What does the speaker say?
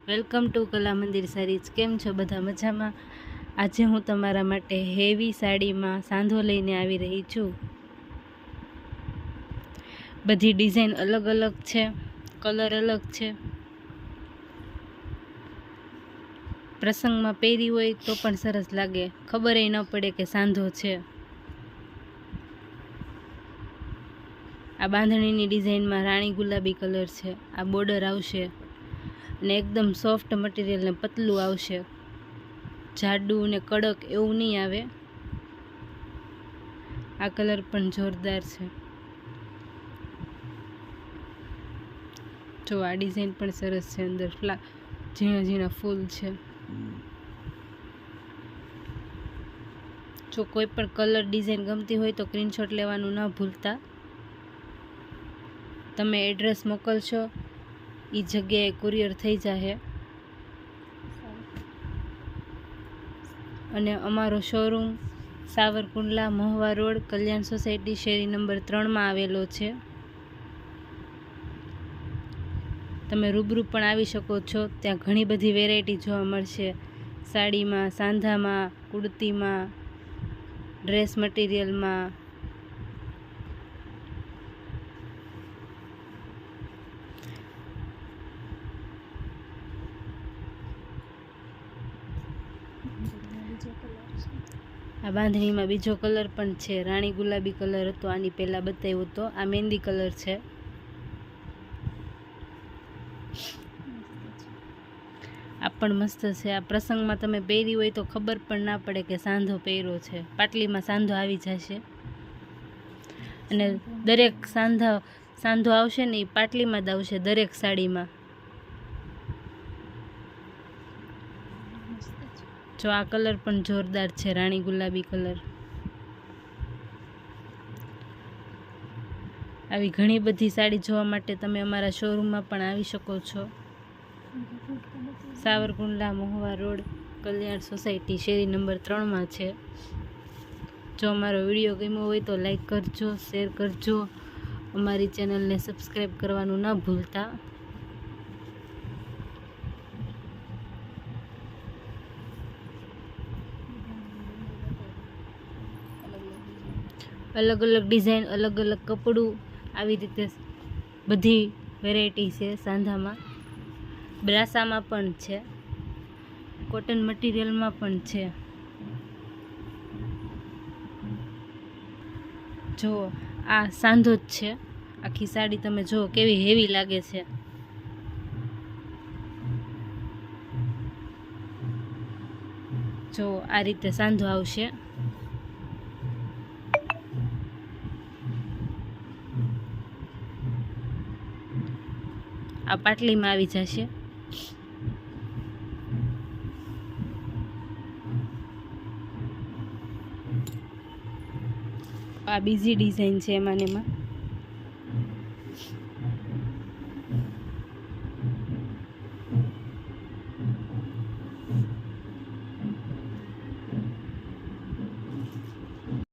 Welcome to કલા મંદિર saris. કેમ છો બધા? મજામાં? આજે હું તમારા માટે હેવી સાડીમાં સાંધો લઈને આવી રહી છું। બધી ડિઝાઇન અલગ અલગ છે, કલર અલગ છે। પ્રસંગમાં પહેરી હોય તો પણ સરસ લાગે, ખબર ન પડે કે સાંધો છે। આ બાંધણીની ડિઝાઇનમાં રાણી ગુલાબી કલર છે। આ બોર્ડર આવશે અને એકદમ સોફ્ટ મટીરિયલ ને પતલું આવશે, જાડું ને કડક એવું નહીં આવે। આ કલર પણ જોરદાર છે। જો આ ડિઝાઇન પણ સરસ છે, અંદર ઝીણા ઝીણા ફૂલ છે। જો કોઈ પણ કલર ડિઝાઇન ગમતી હોય તો સ્ક્રીનશોટ લેવાનું ન ભૂલતા। તમે એડ્રેસ મોકલશો એ જગ્યાએ કુરિયર થઈ જશે। અને અમારો શોરૂમ સાવરકુંડલા મહુવા રોડ, કલ્યાણ સોસાયટી, શેરી નંબર 3માં આવેલો છે। તમે રૂબરૂ પણ આવી શકો છો। ત્યાં ઘણી બધી વેરાયટી જોવા મળશે, સાડીમાં, સાંધામાં, કુર્તીમાં, ડ્રેસ મટીરિયલમાં। આ બાંધણીમાં બીજો કલર પણ છે, રાણી ગુલાબી કલર હતો, આની પહેલાં બતાવ્યો હતો। આ મહેંદી કલર છે। આ પણ મસ્ત છે। આ પ્રસંગમાં તમે પહેરી હોય તો ખબર પણ ના પડે કે સાંધો પહેર્યો છે। પાટલીમાં સાંધો આવી જશે અને દરેક સાંધો આવશે ને એ પાટલીમાં જ આવશે દરેક સાડીમાં। જો આ કલર પણ જોરદાર છે, રાણી ગુલાબી કલર। આવી ઘણી બધી સાડી જોવા માટે તમે અમારા શોરૂમમાં પણ આવી શકો છો। સાવરકુંડલા મહુવા રોડ, કલ્યાણ સોસાયટી, શેરી નંબર 3માં છે। જો અમારો વિડીયો ગમ્યો હોય તો લાઈક કરજો, શેર કરજો, અમારી ચેનલને સબસ્ક્રાઈબ કરવાનું ન ભૂલતા। અલગ અલગ ડિઝાઇન, અલગ અલગ કપડું, આવી રીતે બધી વેરાયટી છે। સાંધામાં, બ્રાસામાં પણ છે, કોટન મટીરિયલમાં પણ છે। જો આ સાંધો જ છે, આખી સાડી તમે જુઓ કેવી હેવી લાગે છે। જો આ રીતે સાંધો આવશે। આ પાટલીમાં આવી જશે। આ બીજી ડિઝાઇન છે એમાં ને એમાં।